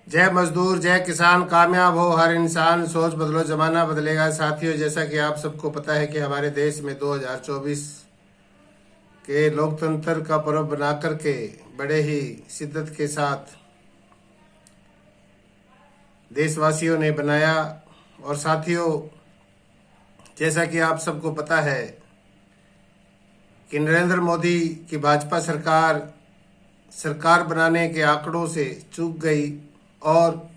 जय मजदूर जय किसान, कामयाब हो हर इंसान, सोच बदलो जमाना बदलेगा। साथियों, जैसा कि आप सबको पता है कि हमारे देश में 2024 के लोकतंत्र का पर्व बना करके बड़े ही शिद्दत के साथ देशवासियों ने बनाया। और साथियों, जैसा कि आप सबको पता है कि नरेंद्र मोदी की भाजपा सरकार बनाने के आंकड़ों से चूक गई और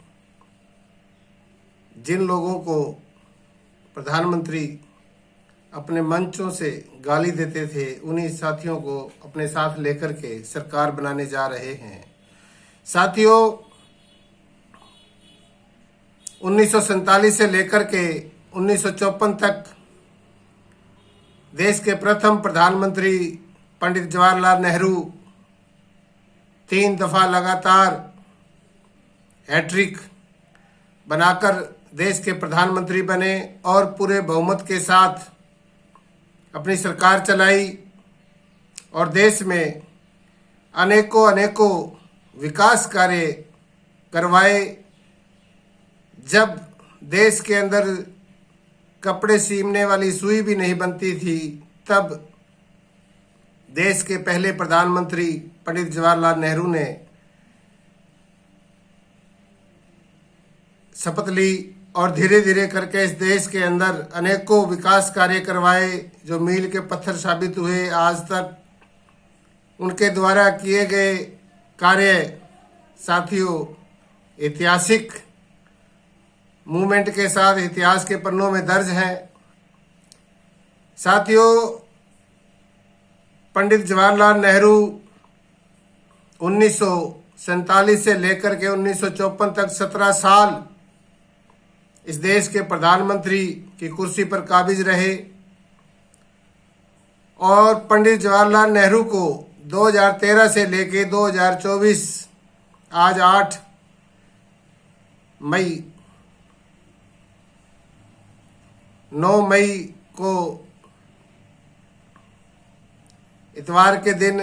जिन लोगों को प्रधानमंत्री अपने मंचों से गाली देते थे, उन्हीं साथियों को अपने साथ लेकर के सरकार बनाने जा रहे हैं। साथियों, 1947 से लेकर के 1954 तक देश के प्रथम प्रधानमंत्री पंडित जवाहरलाल नेहरू 3 दफा लगातार हैट्रिक बनाकर देश के प्रधानमंत्री बने और पूरे बहुमत के साथ अपनी सरकार चलाई और देश में अनेकों विकास कार्य करवाए। जब देश के अंदर कपड़े सीमने वाली सुई भी नहीं बनती थी, तब देश के पहले प्रधानमंत्री पंडित जवाहरलाल नेहरू ने शपथ ली और धीरे धीरे करके इस देश के अंदर अनेकों विकास कार्य करवाए जो मील के पत्थर साबित हुए। आज तक उनके द्वारा किए गए कार्य साथियों ऐतिहासिक मूवमेंट के साथ इतिहास के पन्नों में दर्ज हैं। साथियों, पंडित जवाहरलाल नेहरू 1947 से लेकर के 1954 तक 17 साल इस देश के प्रधानमंत्री की कुर्सी पर काबिज रहे और पंडित जवाहरलाल नेहरू को 2013 से लेकर 2024 आज 8 मई 9 मई को इतवार के दिन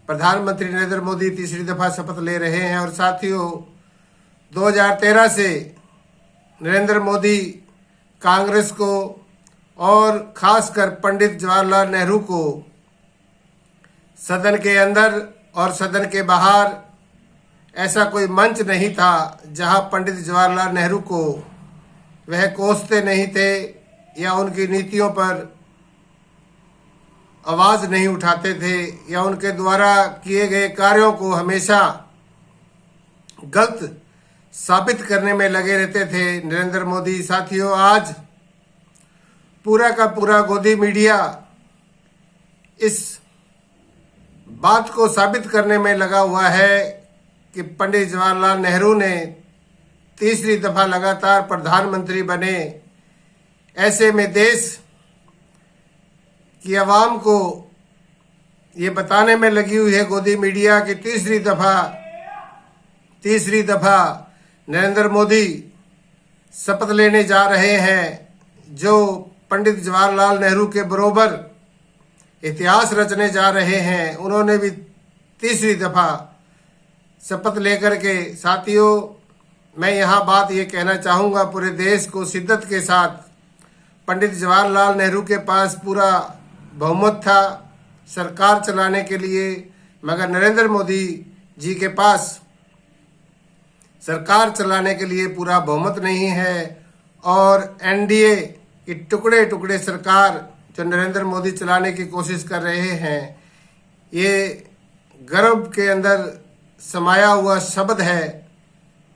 प्रधानमंत्री नरेंद्र मोदी तीसरी दफा शपथ ले रहे हैं। और साथियों, 2013 से नरेंद्र मोदी कांग्रेस को और खासकर पंडित जवाहरलाल नेहरू को सदन के अंदर और सदन के बाहर ऐसा कोई मंच नहीं था जहां पंडित जवाहरलाल नेहरू को वह कोसते नहीं थे या उनकी नीतियों पर आवाज नहीं उठाते थे या उनके द्वारा किए गए कार्यों को हमेशा गलत साबित करने में लगे रहते थे नरेंद्र मोदी। साथियों, आज पूरा का पूरा गोदी मीडिया इस बात को साबित करने में लगा हुआ है कि पंडित जवाहरलाल नेहरू ने तीसरी दफा लगातार प्रधानमंत्री बने। ऐसे में देश की आवाम को ये बताने में लगी हुई है गोदी मीडिया कि तीसरी दफा नरेंद्र मोदी शपथ लेने जा रहे हैं, जो पंडित जवाहरलाल नेहरू के बरोबर इतिहास रचने जा रहे हैं। उन्होंने भी तीसरी दफा शपथ लेकर के साथियों, मैं यहाँ बात ये कहना चाहूँगा पूरे देश को शिद्दत के साथ, पंडित जवाहरलाल नेहरू के पास पूरा बहुमत था सरकार चलाने के लिए, मगर नरेंद्र मोदी जी के पास सरकार चलाने के लिए पूरा बहुमत नहीं है। और एनडीए की टुकड़े टुकड़े सरकार जो नरेंद्र मोदी चलाने की कोशिश कर रहे हैं, ये गर्भ के अंदर समाया हुआ शब्द है।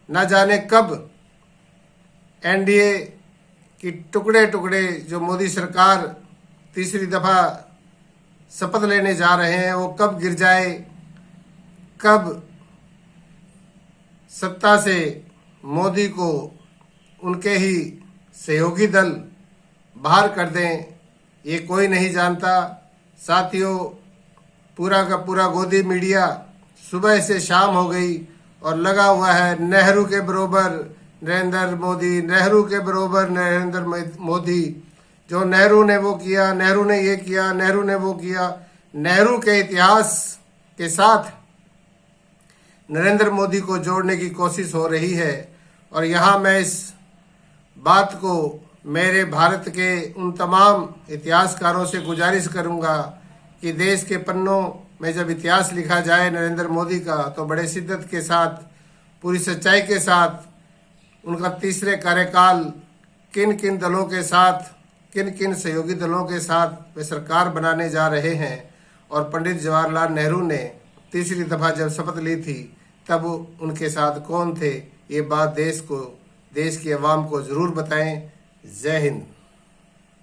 न जाने कब एनडीए की टुकड़े टुकड़े जो मोदी सरकार तीसरी दफा शपथ लेने जा रहे हैं, वो कब गिर जाए, कब सत्ता से मोदी को उनके ही सहयोगी दल बाहर कर दें, ये कोई नहीं जानता। साथियों, पूरा का पूरा गोदी मीडिया सुबह से शाम हो गई और लगा हुआ है नेहरू के बरोबर नरेंद्र मोदी, नेहरू के बरोबर नरेंद्र मोदी। जो नेहरू ने वो किया, नेहरू ने ये किया, नेहरू ने वो किया। नेहरू के इतिहास के साथ नरेंद्र मोदी को जोड़ने की कोशिश हो रही है। और यहाँ मैं इस बात को मेरे भारत के उन तमाम इतिहासकारों से गुजारिश करूँगा कि देश के पन्नों में जब इतिहास लिखा जाए नरेंद्र मोदी का, तो बड़े शिद्दत के साथ, पूरी सच्चाई के साथ उनका तीसरे कार्यकाल किन किन दलों के साथ, किन किन सहयोगी दलों के साथ वे सरकार बनाने जा रहे हैं, और पंडित जवाहरलाल नेहरू ने तीसरी दफा जब शपथ ली थी तब उनके साथ कौन थे, ये बात देश की आवाम को जरूर बताएं। जय हिंद।